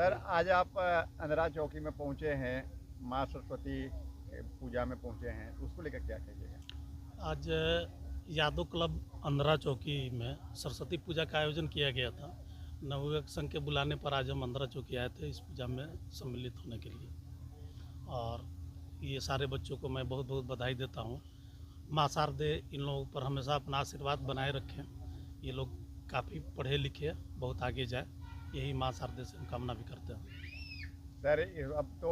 Sir आज आप अंधरा चौकी में पहुंचे हैं, माँ सरस्वती पूजा में पहुंचे हैं, तो उसको लेकर क्या कहिएगा? आज यादव क्लब अंधरा चौकी में सरस्वती पूजा का आयोजन किया गया था। नवयुवक संघ के बुलाने पर आज हम अंधरा चौकी आए थे इस पूजा में सम्मिलित होने के लिए। और ये सारे बच्चों को मैं बहुत बहुत बधाई देता हूँ। माँ शारदे इन लोगों पर हमेशा अपना आशीर्वाद बनाए रखें। ये लोग काफ़ी पढ़े लिखे, बहुत आगे जाए, यही माँ शारदे से हम कामना भी करते हैं। सर अब तो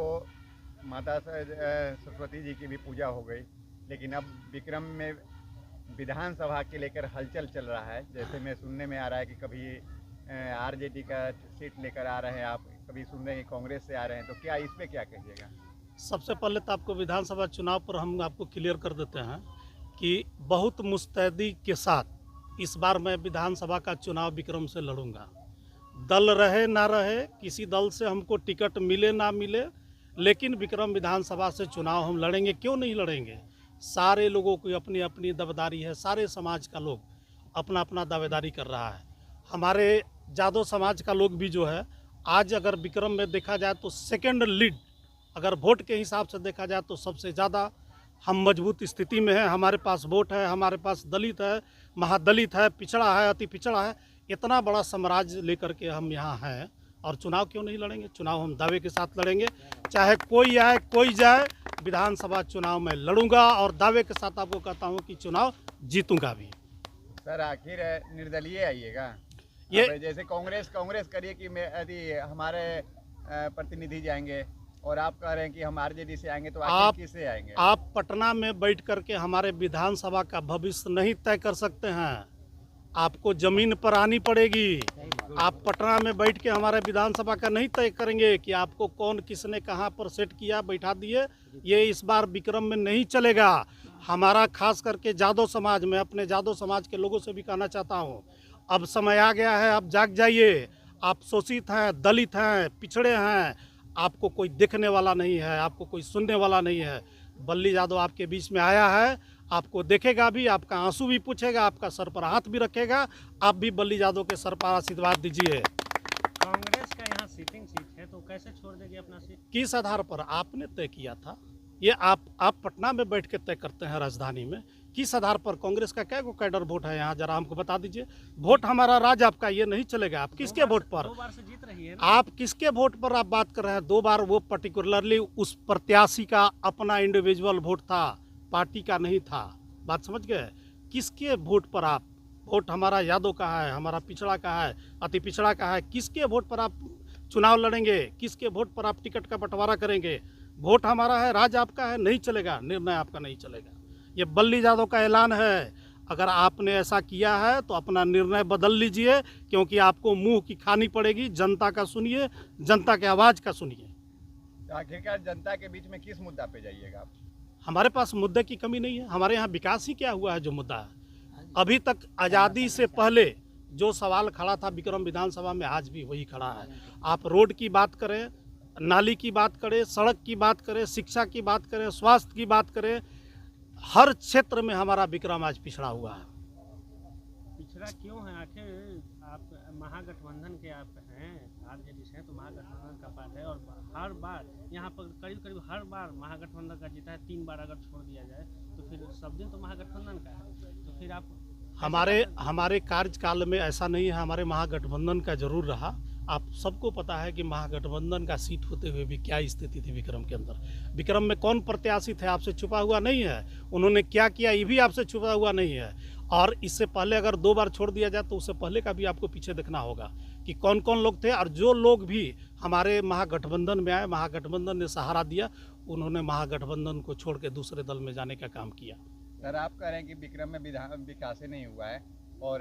माता सरस्वती जी की भी पूजा हो गई, लेकिन अब विक्रम में विधानसभा के लेकर हलचल चल रहा है। जैसे मैं सुनने में आ रहा है कि कभी आरजेडी का सीट लेकर आ रहे हैं आप, कभी सुन रहे हैं कांग्रेस से आ रहे हैं, तो क्या इस पे क्या कहिएगा? सबसे पहले तो आपको विधानसभा चुनाव पर हम आपको क्लियर कर देते हैं कि बहुत मुस्तैदी के साथ इस बार मैं विधानसभा का चुनाव विक्रम से लड़ूंगा। दल रहे ना रहे, किसी दल से हमको टिकट मिले ना मिले, लेकिन विक्रम विधानसभा से चुनाव हम लड़ेंगे। क्यों नहीं लड़ेंगे? सारे लोगों की अपनी अपनी दावेदारी है, सारे समाज का लोग अपना अपना दावेदारी कर रहा है। हमारे जादव समाज का लोग भी जो है, आज अगर विक्रम में देखा जाए तो सेकेंड लीड, अगर वोट के हिसाब से देखा जाए तो सबसे ज़्यादा हम मजबूत स्थिति में हैं। हमारे पास वोट है, हमारे पास दलित है, महादलित है, पिछड़ा है, अति पिछड़ा है। इतना बड़ा साम्राज्य लेकर के हम यहाँ हैं, और चुनाव क्यों नहीं लड़ेंगे? चुनाव हम दावे के साथ लड़ेंगे, चाहे कोई आए कोई जाए। विधानसभा चुनाव में लड़ूंगा और दावे के साथ आपको कहता हूँ कि चुनाव जीतूंगा भी। सर आखिर निर्दलीय आइएगा ये जैसे कांग्रेस करिए कि यदि हमारे प्रतिनिधि जाएंगे, और आप कह रहे हैं कि हम आरजेडी से आएंगे, तो आखिर किससे आएंगे? आप पटना में बैठ करके हमारे विधानसभा का भविष्य नहीं तय कर सकते हैं। आपको जमीन पर आनी पड़ेगी। आप पटना में बैठ के हमारे विधानसभा का नहीं तय करेंगे कि आपको कौन किसने कहाँ पर सेट किया, बैठा दिए। ये इस बार विक्रम में नहीं चलेगा। हमारा खास करके जादव समाज में, अपने जादव समाज के लोगों से भी कहना चाहता हूँ, अब समय आ गया है, अब जाग जाइए। आप शोषित हैं, दलित हैं, पिछड़े हैं, आपको कोई देखने वाला नहीं है, आपको कोई सुनने वाला नहीं है। बल्ली यादव आपके बीच में आया है, आपको देखेगा भी, आपका आंसू भी पूछेगा, आपका सर पर हाथ भी रखेगा। आप भी बल्ली यादव के सर पर आशीर्वाद दीजिए। कांग्रेस का यहाँ सिटिंग सीट है, तो कैसे छोड़ देगी अपना सीट? किस आधार पर आपने तय किया था? ये आप पटना में बैठ के तय करते हैं, राजधानी में। किस आधार पर? कांग्रेस का क्या को कैडर वोट है यहाँ, जरा हमको बता दीजिए। वोट हमारा राज आपका, ये नहीं चलेगा। आप किसके वोट पर? 2 बार से जीत रही है ना? आप किसके वोट पर आप बात कर रहे हैं? 2 बार वो पर्टिकुलरली उस प्रत्याशी का अपना इंडिविजुअल वोट था, पार्टी का नहीं था। बात समझ गए? किसके वोट पर आप? वोट हमारा यादव का है, हमारा पिछड़ा का है, अति पिछड़ा का है। किसके वोट पर आप चुनाव लड़ेंगे? किसके वोट पर आप टिकट का बंटवारा करेंगे? वोट हमारा है, राज आपका है, नहीं चलेगा, निर्णय आपका नहीं चलेगा। ये बल्ली यादव का ऐलान है। अगर आपने ऐसा किया है तो अपना निर्णय बदल लीजिए, क्योंकि आपको मुंह की खानी पड़ेगी। जनता का सुनिए, जनता के आवाज़ का सुनिए। तो आखिरकार जनता के बीच में किस मुद्दा पे जाइएगा आप? हमारे पास मुद्दे की कमी नहीं है। हमारे यहाँ विकास ही क्या हुआ है जो मुद्दा है? अभी तक आज़ादी से पहले जो सवाल खड़ा था विक्रम विधानसभा में, आज भी वही खड़ा है। आप रोड की बात करें, नाली की बात करें, सड़क की बात करें, शिक्षा की बात करें, स्वास्थ्य की बात करें, हर क्षेत्र में हमारा विक्रम आज पिछड़ा हुआ है। पिछड़ा क्यों है? आखिर आप महागठबंधन के आप हैं, आरजेडी से हैं, तो महागठबंधन का पार्ट है, और हर बार यहाँ पर करीब हर बार महागठबंधन का जीता है। 3 बार अगर छोड़ दिया जाए तो फिर सब दिन तो महागठबंधन का है, तो फिर आप हमारे कार्यकाल में ऐसा नहीं है। हमारे महागठबंधन का जरूर रहा। आप सबको पता है कि महागठबंधन का सीट होते हुए भी क्या स्थिति थी विक्रम के अंदर। विक्रम में कौन प्रत्याशी थे, आपसे छुपा हुआ नहीं है। उन्होंने क्या किया, ये भी आपसे छुपा हुआ नहीं है। और इससे पहले अगर 2 बार छोड़ दिया जाए तो उससे पहले का भी आपको पीछे देखना होगा कि कौन कौन लोग थे। और जो लोग भी हमारे महागठबंधन में आए, महागठबंधन ने सहारा दिया, उन्होंने महागठबंधन को छोड़ के दूसरे दल में जाने का काम किया। सर आप कह रहे हैं कि विक्रम में विकास ही नहीं हुआ है, और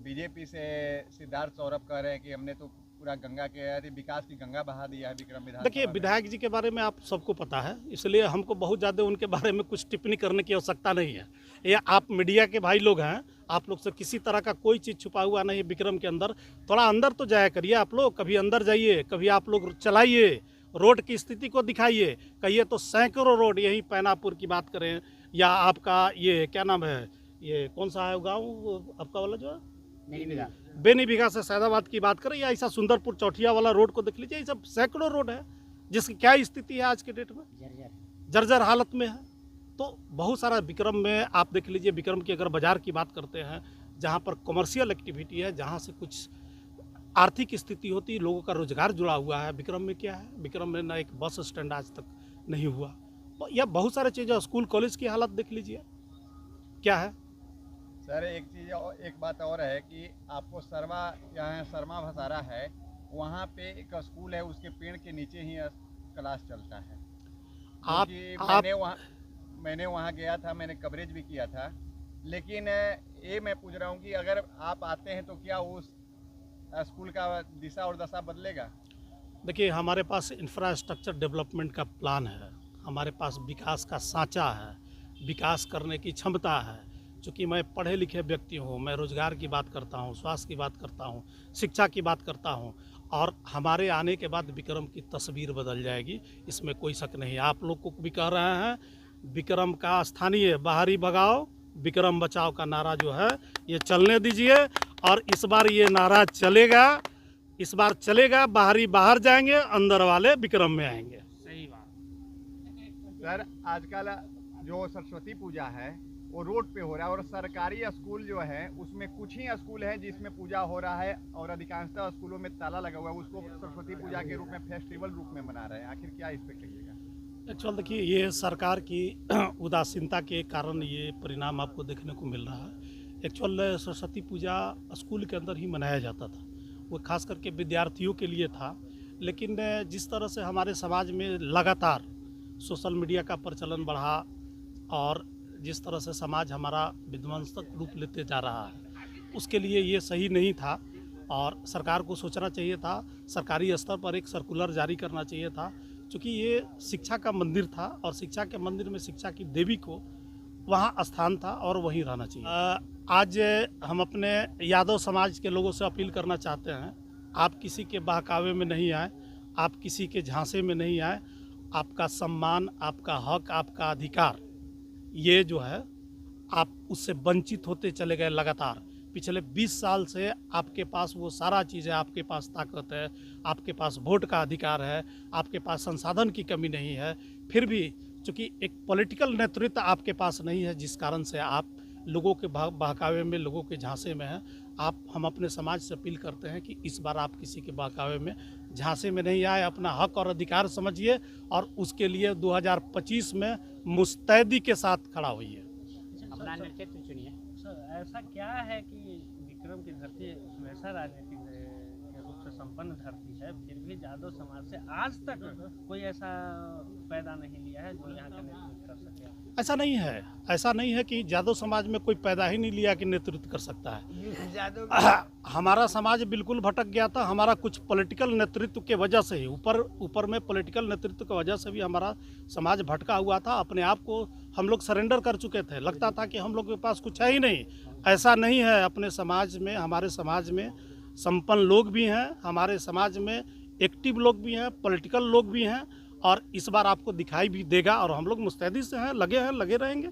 बीजेपी से सिद्धार्थ सौरभ कह रहे हैं कि हमने तो पूरा गंगा के विकास की गंगा बहा दिया है विक्रम विधानसभा। देखिए, विधायक जी के बारे में आप सबको पता है, इसलिए हमको बहुत ज़्यादा उनके बारे में कुछ टिप्पणी करने की आवश्यकता नहीं है। ये आप मीडिया के भाई लोग हैं, आप लोग से किसी तरह का कोई चीज़ छुपा हुआ नहीं है विक्रम के अंदर। थोड़ा अंदर तो जाया करिए आप लोग, कभी अंदर जाइए, कभी आप लोग चलाइए, रोड की स्थिति को दिखाइए। कहिए तो सैकड़ों रोड, यही पैनापुर की बात करें, या आपका ये क्या नाम है, ये कौन सा है गाँव आपका वाला जो है, बेनी बिघा से सैदाबाद की बात करें या ऐसा सुंदरपुर चौटिया वाला रोड को देख लीजिए, ये सब सैकड़ों रोड है जिसकी क्या स्थिति है आज के डेट में, जर्जर हालत में है। तो बहुत सारा विक्रम में आप देख लीजिए, विक्रम की अगर बाज़ार की बात करते हैं, जहाँ पर कमर्शियल एक्टिविटी है, जहाँ से कुछ आर्थिक स्थिति होती है, लोगों का रोजगार जुड़ा हुआ है, विक्रम में क्या है, विक्रम में ना एक बस स्टैंड आज तक नहीं हुआ, या बहुत सारे चीज़ें, स्कूल कॉलेज की हालत देख लीजिए क्या है। सर एक चीज़ और, एक बात और है कि आपको यहाँ शर्मा भसारा है, वहाँ पे एक स्कूल है, उसके पेड़ के नीचे ही क्लास चलता है। मैंने वहाँ गया था, मैंने कवरेज भी किया था, लेकिन ये मैं पूछ रहा हूँ कि अगर आप आते हैं तो क्या उस स्कूल का दिशा और दशा बदलेगा? देखिए, हमारे पास इंफ्रास्ट्रक्चर डेवलपमेंट का प्लान है, हमारे पास विकास का सांचा है, विकास करने की क्षमता है। चूँकि मैं पढ़े लिखे व्यक्ति हूँ, मैं रोज़गार की बात करता हूँ, स्वास्थ्य की बात करता हूँ, शिक्षा की बात करता हूँ, और हमारे आने के बाद विक्रम की तस्वीर बदल जाएगी, इसमें कोई शक नहीं। आप लोग को भी कह रहे हैं, विक्रम का स्थानीय बाहरी भगाओ विक्रम बचाओ का नारा जो है ये चलने दीजिए, और इस बार ये नारा चलेगा, इस बार चलेगा। बाहरी बाहर जाएंगे, अंदर वाले विक्रम में आएंगे। सही बात। सर आजकल जो सरस्वती पूजा है वो रोड पे हो रहा है, और सरकारी स्कूल जो है उसमें कुछ ही स्कूल है जिसमें पूजा हो रहा है, और अधिकांशतः स्कूलों में ताला लगा हुआ है, उसको सरस्वती पूजा के रूप में फेस्टिवल रूप में मना रहे हैं। आखिर क्या इस पे कहिएगा? एक्चुअल देखिए, ये सरकार की उदासीनता के कारण ये परिणाम आपको देखने को मिल रहा है। एक्चुअल सरस्वती पूजा स्कूल के अंदर ही मनाया जाता था, वो खास करके विद्यार्थियों के लिए था, लेकिन जिस तरह से हमारे समाज में लगातार सोशल मीडिया का प्रचलन बढ़ा और जिस तरह से समाज हमारा विध्वंसक रूप लेते जा रहा है, उसके लिए ये सही नहीं था, और सरकार को सोचना चाहिए था, सरकारी स्तर पर एक सर्कुलर जारी करना चाहिए था, क्योंकि ये शिक्षा का मंदिर था, और शिक्षा के मंदिर में शिक्षा की देवी को वहाँ स्थान था और वहीं रहना चाहिए। आज हम अपने यादव समाज के लोगों से अपील करना चाहते हैं, आप किसी के बहकावे में नहीं आए, आप किसी के झांसे में नहीं आए। आपका सम्मान, आपका हक, आपका अधिकार, ये जो है आप उससे वंचित होते चले गए लगातार। पिछले 20 साल से आपके पास वो सारा चीज़ है, आपके पास ताकत है, आपके पास वोट का अधिकार है, आपके पास संसाधन की कमी नहीं है, फिर भी चूँकि एक पॉलिटिकल नेतृत्व आपके पास नहीं है, जिस कारण से आप लोगों के बहकावे में, लोगों के झांसे में हैं। हम अपने समाज से अपील करते हैं कि इस बार आप किसी के बहकावे में, झांसे में नहीं आए, अपना हक और अधिकार समझिए, और उसके लिए 2025 में मुस्तैदी के साथ खड़ा होइए। अपना नेतृत्व चुनिए। सर ऐसा क्या है कि विक्रम की धरती वैसा राजनीतिक के रूप से संपन्न धरती है, फिर भी यादव समाज से आज तक कोई ऐसा पैदा नहीं लिया है जो यहाँ का नेतृत्व कर सके? ऐसा नहीं है कि यादव समाज में कोई पैदा ही नहीं लिया कि नेतृत्व कर सकता है। हमारा समाज बिल्कुल भटक गया था, हमारा कुछ पॉलिटिकल नेतृत्व के वजह से ही, ऊपर में पॉलिटिकल नेतृत्व की वजह से भी हमारा समाज भटका हुआ था। अपने आप को हम लोग सरेंडर कर चुके थे, लगता था कि हम लोग के पास कुछ है ही नहीं। ऐसा नहीं है। अपने समाज में, हमारे समाज में संपन्न लोग भी हैं, हमारे समाज में एक्टिव लोग भी हैं, पॉलिटिकल लोग भी हैं, और इस बार आपको दिखाई भी देगा, और हम लोग मुस्तैदी से हैं, लगे रहेंगे।